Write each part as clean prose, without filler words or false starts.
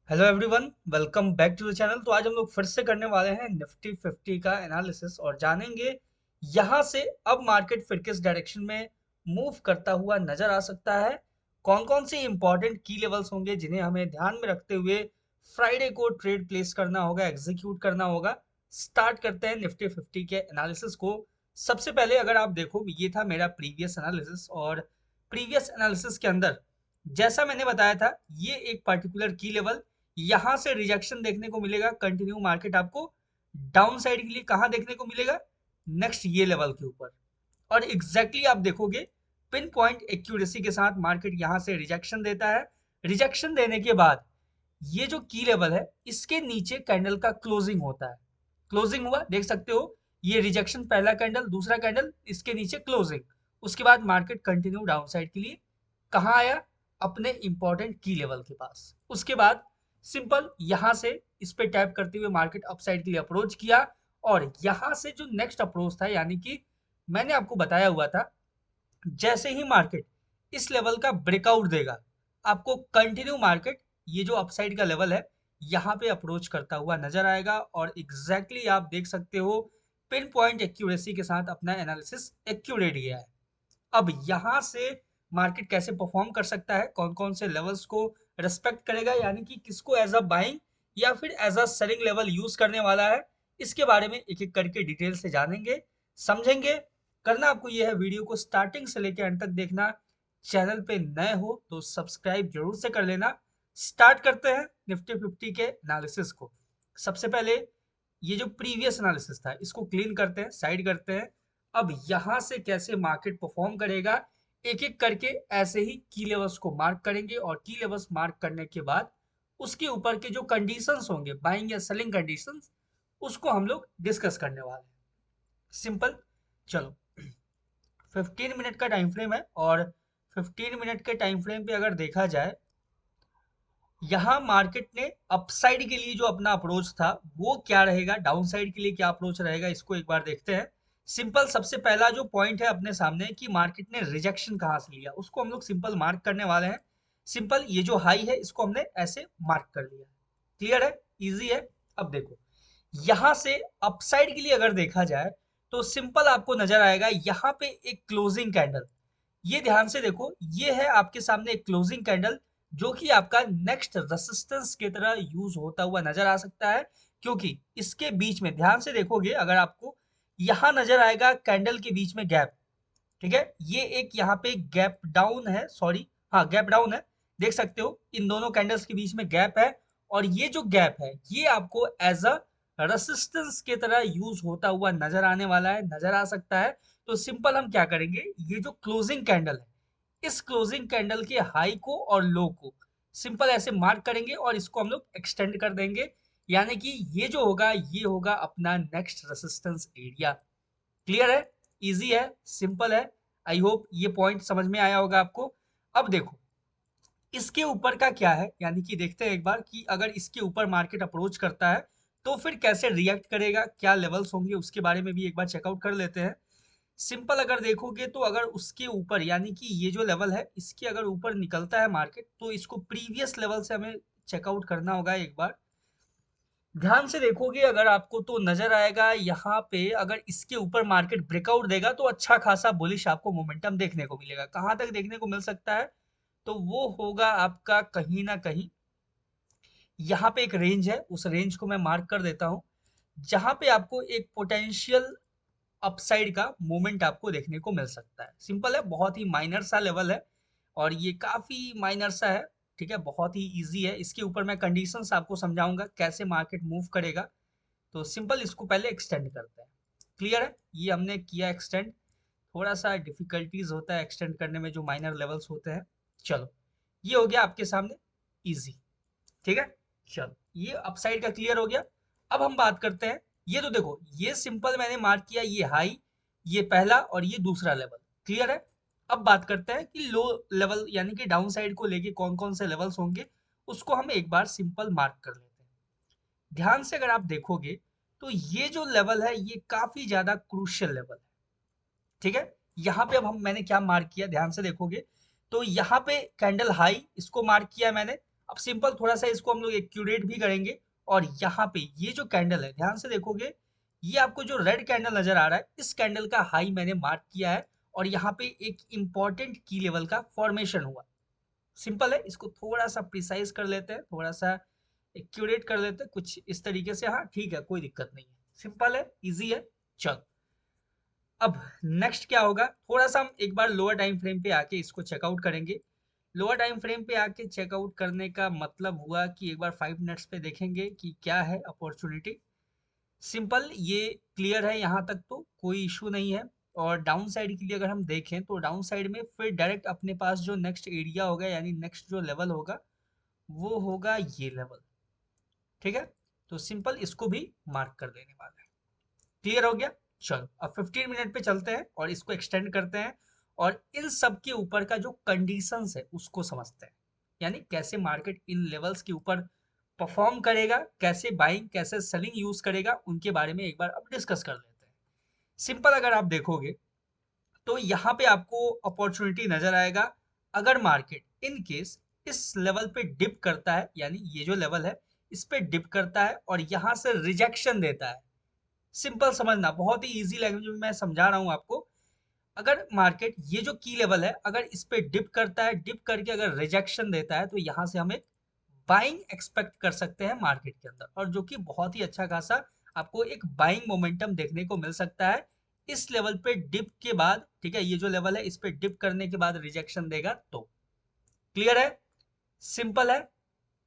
Hello everyone, welcome back to the channel. तो आज हम लोग फिर से करने वाले हैं निफ्टी 50 का एनालिसिस और जानेंगे यहाँ से अब मार्केट फिर किस डायरेक्शन में मूव करता हुआ नजर आ सकता है। कौन कौन से इंपॉर्टेंट की लेवल्स होंगे जिन्हें हमें ध्यान में रखते हुए फ्राइडे को ट्रेड प्लेस करना होगा, एग्जीक्यूट करना होगा। स्टार्ट करते हैं निफ्टी 50 के एनालिसिस को। सबसे पहले अगर आप देखो, ये था मेरा प्रीवियस एनालिसिस और प्रीवियस एनालिसिस के अंदर जैसा मैंने बताया था, ये एक पर्टिकुलर की लेवल यहां से रिजेक्शन देखने को मिलेगा। कंटिन्यू मार्केट आपको डाउन साइड के लिए कहां देखने को मिलेगा? नेक्स्ट ये लेवल के ऊपर। और एग्जैक्टली आप देखोगे पिन पॉइंट एक्यूरेसी के साथ मार्केट यहां से रिजेक्शन देता है। रिजेक्शन देने के बाद ये जो की लेवल है इसके नीचे कैंडल का क्लोजिंग होता है। क्लोजिंग हुआ, देख सकते हो, ये रिजेक्शन पहला कैंडल, दूसरा कैंडल, इसके नीचे क्लोजिंग। उसके बाद मार्केट कंटिन्यू डाउन साइड के लिए कहाँ आया? अपने इंपॉर्टेंट की लेवल के पास। उसके बाद सिंपल यहां से इस पे टैप करते हुए मार्केट अपसाइड के लिए अप्रोच किया। और यहां से जो नेक्स्ट अप्रोच था, यानी कि मैंने आपको बताया हुआ था, जैसे ही मार्केट इस लेवल का ब्रेकआउट देगा आपको कंटिन्यू मार्केट ये जो अपसाइड का लेवल है यहाँ पे अप्रोच करता हुआ नजर आएगा। और एग्जैक्टली आप देख सकते हो पिन पॉइंट एक्यूरेसी के साथ अपना एनालिसिस एक्यूरेट गया है। अब यहाँ से मार्केट कैसे परफॉर्म कर सकता है, कौन कौन से लेवल्स को रिस्पेक्ट करेगा, यानी कि किसको एज अ बाइंग या फिर as a selling level use करने वाला है, इसके बारे में एक एक करके डिटेल से जानेंगे, समझेंगे। करना आपको यह है, वीडियो को स्टार्टिंग से लेकर एंड तक देखना। चैनल पे नए हो तो सब्सक्राइब जरूर से कर लेना। स्टार्ट करते हैं निफ्टी 50 के एनालिसिस को। सबसे पहले ये जो प्रीवियस एनालिसिस था इसको क्लीन करते हैं, साइड करते हैं। अब यहां से कैसे मार्केट परफॉर्म करेगा एक एक करके ऐसे ही की लेवल्स को मार्क करेंगे। और की लेवल्स मार्क करने के बाद उसके ऊपर के जो कंडीशंस होंगे, बाइंग या सेलिंग कंडीशंस, उसको हम लोग डिस्कस करने वाले हैं। सिंपल। चलो, 15 मिनट का टाइम फ्रेम है और 15 मिनट के टाइम फ्रेम पे अगर देखा जाए, यहाँ मार्केट ने अपसाइड के लिए जो अपना अप्रोच था वो क्या रहेगा, डाउन साइड के लिए क्या अप्रोच रहेगा, इसको एक बार देखते हैं। सिंपल, सबसे पहला जो पॉइंट है अपने सामने कि मार्केट ने रिजेक्शन कहाँ से लिया, उसको हम लोग सिंपल मार्क करने वाले हैं। सिंपल, ये जो हाई है इसको हमने ऐसे मार्क कर लिया। क्लियर है? इजी है। अब देखो, यहां से अपसाइड के लिए अगर देखा जाए तो सिंपल आपको नजर आएगा यहाँ पे एक क्लोजिंग कैंडल। ये ध्यान से देखो, ये है आपके सामने एक क्लोजिंग कैंडल जो कि आपका नेक्स्ट रेसिस्टेंस की तरह यूज होता हुआ नजर आ सकता है। क्योंकि इसके बीच में ध्यान से देखोगे, अगर आपको यहां नजर आएगा कैंडल के बीच में गैप। ठीक है, ये एक यहाँ पे गैप डाउन है, सॉरी, हाँ गैप डाउन है। देख सकते हो इन दोनों कैंडल्स के बीच में गैप है। और ये जो गैप है ये आपको एज अ रेसिस्टेंस की तरह यूज होता हुआ नजर आने वाला है, नजर आ सकता है। तो सिंपल हम क्या करेंगे, ये जो क्लोजिंग कैंडल है इस क्लोजिंग कैंडल के हाई को और लो को सिंपल ऐसे मार्क करेंगे और इसको हम लोग एक्सटेंड कर देंगे। यानी कि ये जो होगा ये होगा अपना नेक्स्ट रेसिस्टेंस एरिया। क्लियर है? इजी है, सिंपल है। आई होप ये पॉइंट समझ में आया होगा आपको। अब देखो इसके ऊपर का क्या है, यानी कि देखते हैं एक बार कि अगर इसके ऊपर मार्केट अप्रोच करता है तो फिर कैसे रिएक्ट करेगा, क्या लेवल्स होंगे, उसके बारे में भी एक बार चेकआउट कर लेते हैं। सिंपल, अगर देखोगे तो अगर उसके ऊपर, यानी कि ये जो लेवल है इसके अगर ऊपर निकलता है मार्केट तो इसको प्रीवियस लेवल से हमें चेकआउट करना होगा एक बार। ध्यान से देखोगे अगर आपको तो नजर आएगा यहाँ पे अगर इसके ऊपर मार्केट ब्रेकआउट देगा तो अच्छा खासा बुलिश आपको मोमेंटम देखने को मिलेगा। कहां तक देखने को मिल सकता है? तो वो होगा आपका कहीं ना कहीं यहाँ पे एक रेंज है, उस रेंज को मैं मार्क कर देता हूँ जहां पे आपको एक पोटेंशियल अपसाइड का मूवमेंट आपको देखने को मिल सकता है। सिंपल है, बहुत ही माइनर सा लेवल है और ये काफी माइनर सा है। ठीक है, बहुत ही इजी है। इसके ऊपर मैं कंडीशंस आपको समझाऊंगा कैसे मार्केट मूव करेगा। तो सिंपल इसको पहले एक्सटेंड करते हैं। क्लियर है? ये हमने किया एक्सटेंड। थोड़ा सा डिफिकल्टीज होता है एक्सटेंड करने में, जो माइनर लेवल्स होते हैं। चलो, ये हो गया आपके सामने इजी। ठीक है, चलो ये अपसाइड का क्लियर हो गया। अब हम बात करते हैं, ये तो देखो ये सिंपल मैंने मार्क किया, ये हाई, ये पहला और ये दूसरा लेवल। क्लियर है? अब बात करते हैं कि लो लेवल यानी कि डाउन साइड को लेके कौन कौन से लेवल्स होंगे, उसको हम एक बार सिंपल मार्क कर लेते हैं। ध्यान से अगर आप देखोगे तो ये जो लेवल है ये काफी ज्यादा क्रूशियल लेवल है। ठीक है, यहाँ पे अब हम मैंने क्या मार्क किया, ध्यान से देखोगे तो यहाँ पे कैंडल हाई इसको मार्क किया मैंने। अब सिंपल थोड़ा सा इसको हम लोग एक्यूरेट भी करेंगे, और यहाँ पे ये जो कैंडल है ध्यान से देखोगे, ये आपको जो रेड कैंडल नजर आ रहा है, इस कैंडल का हाई मैंने मार्क किया है, और यहाँ पे एक इंपॉर्टेंट की लेवल का फॉर्मेशन हुआ। सिंपल है, इसको थोड़ा सा प्रिसाइज कर लेते हैं, थोड़ा सा एक्यूरेट कर लेते हैं कुछ इस तरीके से। हाँ ठीक है, कोई दिक्कत नहीं है, सिंपल है, इजी है। चल, अब नेक्स्ट क्या होगा, थोड़ा सा हम एक बार लोअर टाइम फ्रेम पे आके इसको चेकआउट करेंगे। लोअर टाइम फ्रेम पे आके चेकआउट करने का मतलब हुआ कि एक बार 5 मिनट्स पे देखेंगे कि क्या है अपॉर्चुनिटी। सिंपल, ये क्लियर है, यहाँ तक तो कोई इशू नहीं है। और डाउन साइड के लिए अगर हम देखें तो डाउन साइड में फिर डायरेक्ट अपने पास जो नेक्स्ट एरिया होगा, यानी नेक्स्ट जो लेवल होगा वो होगा ये लेवल। ठीक है, तो सिंपल इसको भी मार्क कर देने वाला है। क्लियर हो गया। चलो अब 15 मिनट पे चलते हैं और इसको एक्सटेंड करते हैं, और इन सब के ऊपर का जो कंडीशंस है उसको समझते हैं, यानी कैसे मार्केट इन लेवल्स के ऊपर परफॉर्म करेगा, कैसे बाइंग कैसे सेलिंग यूज करेगा, उनके बारे में एक बार अब डिस्कस कर लेते हैं। सिंपल, अगर आप देखोगे तो यहाँ पे आपको अपॉर्चुनिटी नजर आएगा, अगर मार्केट इन केस इस लेवल पे डिप करता है, यानी ये जो लेवल है इस पे डिप करता है और यहाँ से रिजेक्शन देता है। सिंपल समझना, बहुत ही इजी लैंग्वेज में मैं समझा रहा हूँ आपको। अगर मार्केट ये जो की लेवल है अगर इस पे डिप करता है, डिप करके अगर रिजेक्शन देता है, तो यहाँ से हम एक बाइंग एक्सपेक्ट कर सकते हैं मार्केट के अंदर, और जो कि बहुत ही अच्छा खासा आपको एक बाइंग मोमेंटम देखने को मिल सकता है इस लेवल पे डिप के बाद। ठीक है, ये जो लेवल है इस पे डिप करने के बाद रिजेक्शन देगा तो। क्लियर है, सिंपल है,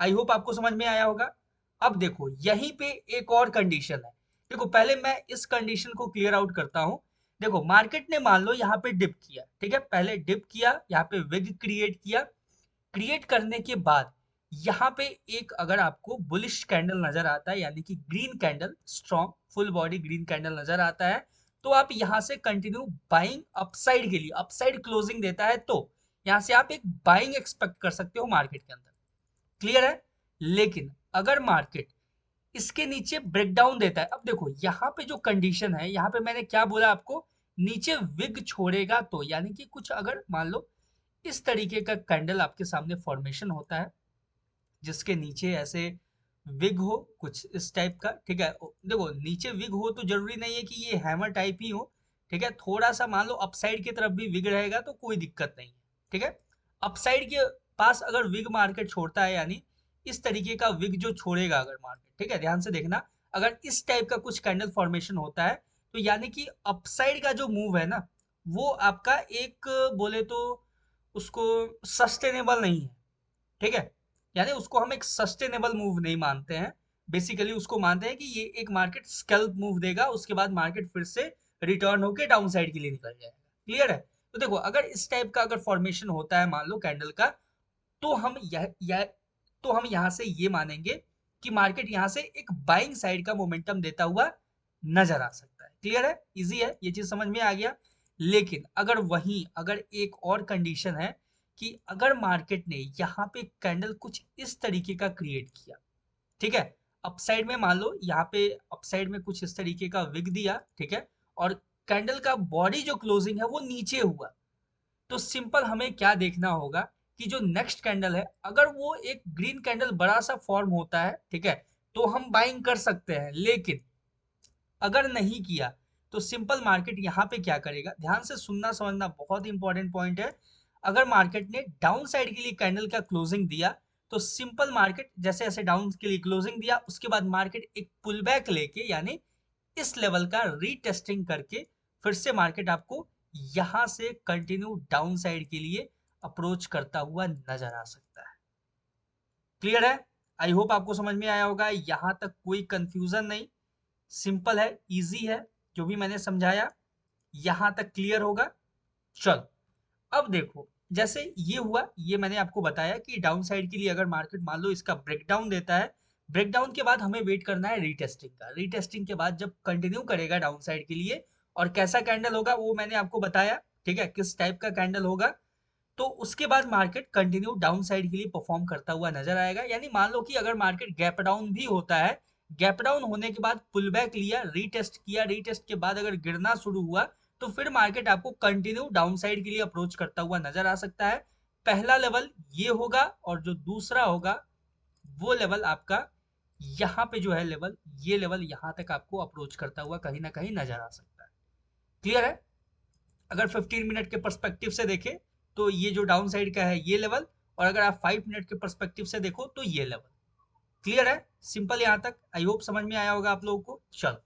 आई होप आपको समझ में आया होगा। अब देखो यहीं पे एक और कंडीशन है। देखो पहले मैं इस कंडीशन को क्लियर आउट करता हूं। देखो मार्केट ने मान लो यहाँ पे डिप किया, ठीक है, पहले डिप किया, यहाँ पे विग क्रिएट किया, क्रिएट करने के बाद यहाँ पे एक अगर आपको बुलिश कैंडल नजर आता है, यानी कि green candle, strong full body green candle नजर आता है, तो आप यहाँ से कंटिन्यू बाइंग अपसाइड के लिए, अपसाइड क्लोजिंग देता है तो यहाँ से आप एक बाइंग एक्सपेक्ट कर सकते हो मार्केट के अंदर। क्लियर है, लेकिन अगर मार्केट इसके नीचे ब्रेकडाउन देता है, अब देखो यहाँ पे जो कंडीशन है, यहाँ पे मैंने क्या बोला आपको, नीचे विग छोड़ेगा तो, यानी कि कुछ अगर मान लो इस तरीके का कैंडल आपके सामने फॉर्मेशन होता है जिसके नीचे ऐसे विग हो कुछ इस टाइप का। ठीक है, देखो नीचे विग हो तो जरूरी नहीं है कि ये हैमर टाइप ही हो। ठीक है, थोड़ा सा मान लो अपसाइड की तरफ भी विग रहेगा तो कोई दिक्कत नहीं है। ठीक है, अपसाइड के पास अगर विग मार्केट छोड़ता है, यानी इस तरीके का विग जो छोड़ेगा अगर मार्केट, ठीक है ध्यान से देखना, अगर इस टाइप का कुछ कैंडल फॉर्मेशन होता है तो यानी कि अपसाइड का जो मूव है ना, वो आपका एक बोले तो उसको सस्टेनेबल नहीं है। ठीक है, यानी उसको हम एक सस्टेनेबल मूव नहीं मानते हैं। बेसिकली उसको मानते हैं कि ये एक मार्केट स्कैल्प मूव देगा, उसके बाद मार्केट फिर से रिटर्न होके डाउन साइड के लिए निकल जाएगा। क्लियर है, तो देखो अगर इस टाइप का अगर फॉर्मेशन होता है मान लो कैंडल का, तो हम तो हम यहाँ से ये मानेंगे कि मार्केट यहाँ से एक बाइंग साइड का मोमेंटम देता हुआ नजर आ सकता है। क्लियर है, इजी है, ये चीज समझ में आ गया। लेकिन अगर वहीं अगर एक और कंडीशन है कि अगर मार्केट ने यहाँ पे कैंडल कुछ इस तरीके का क्रिएट किया, ठीक है, अपसाइड में मान लो यहाँ पे अपसाइड में कुछ इस तरीके का विग दिया, ठीक है, और कैंडल का बॉडी जो क्लोजिंग है वो नीचे हुआ, तो सिंपल हमें क्या देखना होगा कि जो नेक्स्ट कैंडल है अगर वो एक ग्रीन कैंडल बड़ा सा फॉर्म होता है, ठीक है, तो हम बाइंग कर सकते हैं। लेकिन अगर नहीं किया तो सिंपल मार्केट यहाँ पे क्या करेगा, ध्यान से सुनना समझना, बहुत इंपॉर्टेंट पॉइंट है। अगर मार्केट ने डाउन साइड के लिए कैंडल का क्लोजिंग दिया तो सिंपल मार्केट जैसे ऐसे डाउन के लिए क्लोजिंग दिया, उसके बाद मार्केट एक पुल बैक लेके, यानी इस लेवल का रीटेस्टिंग करके फिर से मार्केट आपको यहां से कंटिन्यू डाउन साइड के लिए अप्रोच करता हुआ नजर आ सकता है। क्लियर है, आई होप आपको समझ में आया होगा, यहां तक कोई कंफ्यूजन नहीं, सिंपल है, इजी है, जो भी मैंने समझाया यहां तक क्लियर होगा। चल, अब देखो जैसे ये हुआ, ये मैंने आपको बताया कि डाउन साइड के लिए अगर मार्केट मान लो इसका ब्रेकडाउन देता है, ब्रेकडाउन के बाद हमें वेट करना है रीटेस्टिंग का, रीटेस्टिंग के बाद जब कंटिन्यू करेगा डाउन साइड के लिए और कैसा कैंडल होगा वो मैंने आपको बताया, ठीक है, किस टाइप का कैंडल होगा, तो उसके बाद मार्केट कंटिन्यू डाउन साइड के लिए परफॉर्म करता हुआ नजर आएगा। यानी मान लो कि अगर मार्केट गैप डाउन भी होता है, गैप डाउन होने के बाद पुल बैक लिया, रीटेस्ट किया, रीटेस्ट के बाद अगर गिरना शुरू हुआ तो फिर मार्केट आपको कंटिन्यू डाउन साइड के लिए अप्रोच करता हुआ नजर आ सकता है। पहला लेवल ये होगा और जो दूसरा होगा वो लेवल आपका यहाँ पे जो है लेवल, ये लेवल यहाँ तक आपको अप्रोच करता हुआ कहीं ना कहीं नजर आ सकता है। क्लियर है? अगर 15 मिनट के पर्सपेक्टिव से देखें तो ये जो डाउन साइड का है ये लेवल, और अगर आप 5 मिनट के पर्सपेक्टिव से देखो तो ये लेवल। क्लियर है? सिंपल यहाँ तक आई होप समझ में आया होगा आप लोगों को। चलो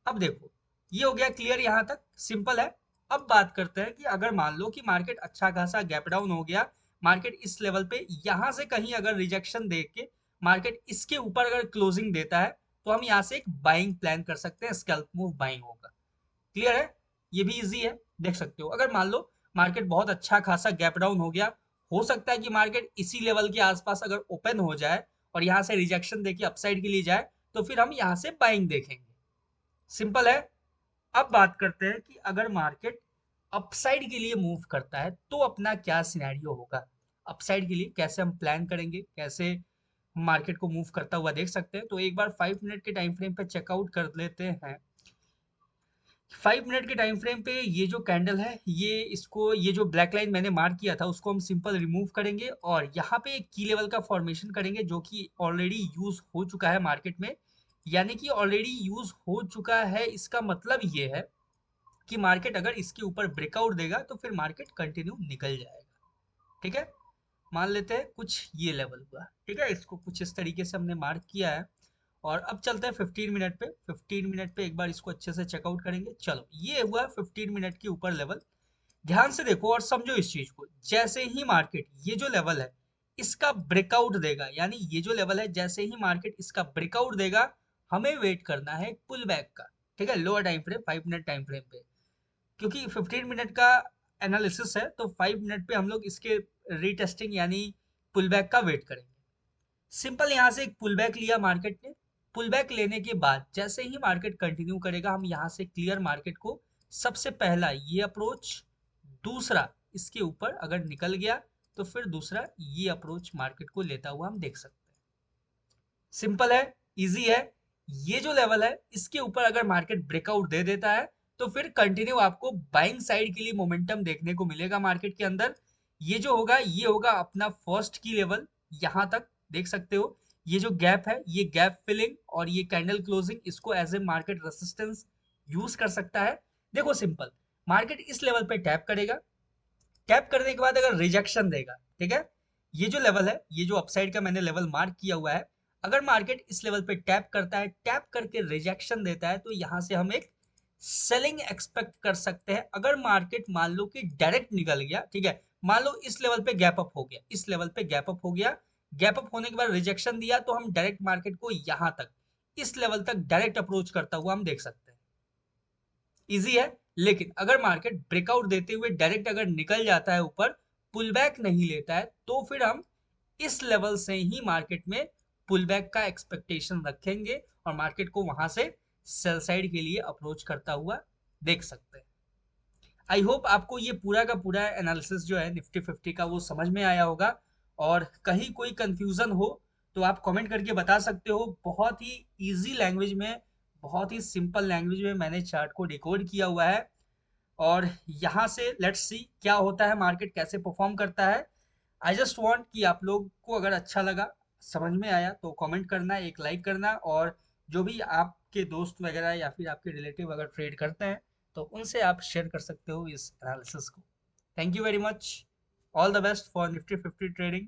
अब देखो, ये हो गया क्लियर, यहाँ तक सिंपल है। अब बात करते हैं कि अगर मान लो कि मार्केट अच्छा खासा गैप डाउन हो गया, मार्केट इस लेवल पे यहाँ से कहीं अगर रिजेक्शन दे के मार्केट इसके ऊपर अगर क्लोजिंग देता है तो हम यहाँ से एक बाइंग प्लान कर सकते हैं, स्कैल्प मूव बाइंग होगा। क्लियर है? ये भी इजी है, देख सकते हो। अगर मान लो मार्केट बहुत अच्छा खासा गैप डाउन हो गया, हो सकता है कि मार्केट इसी लेवल के आसपास अगर ओपन हो जाए और यहाँ से रिजेक्शन देके अपसाइड के लिए जाए तो फिर हम यहाँ से बाइंग देखेंगे। सिंपल है। अब बात करते हैं कि अगर मार्केट अपसाइड के लिए मूव करता है तो अपना क्या सिनेरियो होगा। अपसाइड के लिए कैसे हम प्लान करेंगे, कैसे मार्केट को मूव करता हुआ देख सकते हैं, तो एक बार 5 मिनट के टाइम फ्रेम पे चेकआउट कर लेते हैं। 5 मिनट के टाइम फ्रेम पे ये जो कैंडल है, ये जो ब्लैक लाइन मैंने मार्क किया था उसको हम सिंपल रिमूव करेंगे और यहाँ पे एक की लेवल का फॉर्मेशन करेंगे जो कि ऑलरेडी यूज हो चुका है मार्केट में। यानी कि ऑलरेडी यूज हो चुका है, इसका मतलब ये है कि मार्केट अगर इसके ऊपर ब्रेकआउट देगा तो फिर मार्केट कंटिन्यू निकल जाएगा। ठीक है? मान लेते हैं कुछ ये लेवल हुआ, ठीक है, इसको कुछ इस तरीके से हमने मार्क किया है। और अब चलते हैं 15 मिनट पे। 15 मिनट पे एक बार इसको अच्छे से चेकआउट करेंगे। चलो ये हुआ 15 मिनट के ऊपर लेवल। ध्यान से देखो और समझो इस चीज को, जैसे ही मार्केट ये जो लेवल है इसका ब्रेकआउट देगा, यानी ये जो लेवल है जैसे ही मार्केट इसका ब्रेकआउट देगा, हमें वेट करना है पुल बैक का। ठीक है? Lower time frame 5 minute time frame पे, क्योंकि 15 मिनट का एनालिसिस है तो 5 मिनट पे हम लोग इसके रीटेस्टिंग यानी पुल बैक का वेट करेंगे। सिंपल यहाँ से एक पुल बैक लिया मार्केट ने। पुल बैक लेने के बाद जैसे ही मार्केट कंटिन्यू करेगा हम यहाँ से क्लियर मार्केट को सबसे पहला ये अप्रोच, दूसरा इसके ऊपर अगर निकल गया तो फिर दूसरा ये अप्रोच मार्केट को लेता हुआ हम देख सकते हैं। सिंपल है, इजी है। ये जो लेवल है इसके ऊपर अगर मार्केट ब्रेकआउट दे देता है तो फिर कंटिन्यू आपको बाइंग साइड के लिए मोमेंटम देखने को मिलेगा मार्केट के अंदर। ये जो होगा ये होगा अपना फर्स्ट की लेवल, यहां तक देख सकते हो। ये जो गैप है ये गैप फिलिंग और ये कैंडल क्लोजिंग इसको as a market resistance use कर सकता है। देखो सिंपल, मार्केट इस लेवल पे टैप करेगा, टैप करने के बाद अगर रिजेक्शन देगा, ठीक है, ये जो लेवल है, ये जो अपसाइड का मैंने लेवल मार्क किया हुआ है, अगर मार्केट इस लेवल पे टैप करता है, टैप करके रिजेक्शन देता है तो यहां से हम एक सेलिंग एक्सपेक्ट कर सकते हैं। अगर मार्केट मान लो कि डायरेक्ट निकल गया, ठीक है, मान लो इस लेवल पे गैप अप हो गया, इस लेवल पे गैप अप हो गया, गैप अप होने के बाद रिजेक्शन दिया तो हम डायरेक्ट मार्केट को यहां तक इस लेवल तक डायरेक्ट अप्रोच करता हुआ हम देख सकते हैं। इजी है। लेकिन अगर मार्केट ब्रेकआउट देते हुए डायरेक्ट अगर निकल जाता है ऊपर, पुल बैक नहीं लेता है, तो फिर हम इस लेवल से ही मार्केट में पुल बैक का एक्सपेक्टेशन रखेंगे और मार्केट को वहां से सेल साइड के लिए अप्रोच करता हुआ देख सकते हैं। आई होप आपको ये पूरा का पूरा एनालिसिस जो है निफ्टी 50 का वो समझ में आया होगा। और कहीं कोई कंफ्यूजन हो तो आप कमेंट करके बता सकते हो। बहुत ही इजी लैंग्वेज में, बहुत ही सिंपल लैंग्वेज में मैंने चार्ट को डिकोड किया हुआ है। और यहाँ से लेट्स सी क्या होता है, मार्केट कैसे परफॉर्म करता है। आई जस्ट वांट कि आप लोग को अगर अच्छा लगा, समझ में आया तो कमेंट करना, एक लाइक करना, और जो भी आपके दोस्त वगैरह या फिर आपके रिलेटिव अगर ट्रेड करते हैं तो उनसे आप शेयर कर सकते हो इस एनालिसिस को। Thank you very much. All the best for Nifty 50 trading.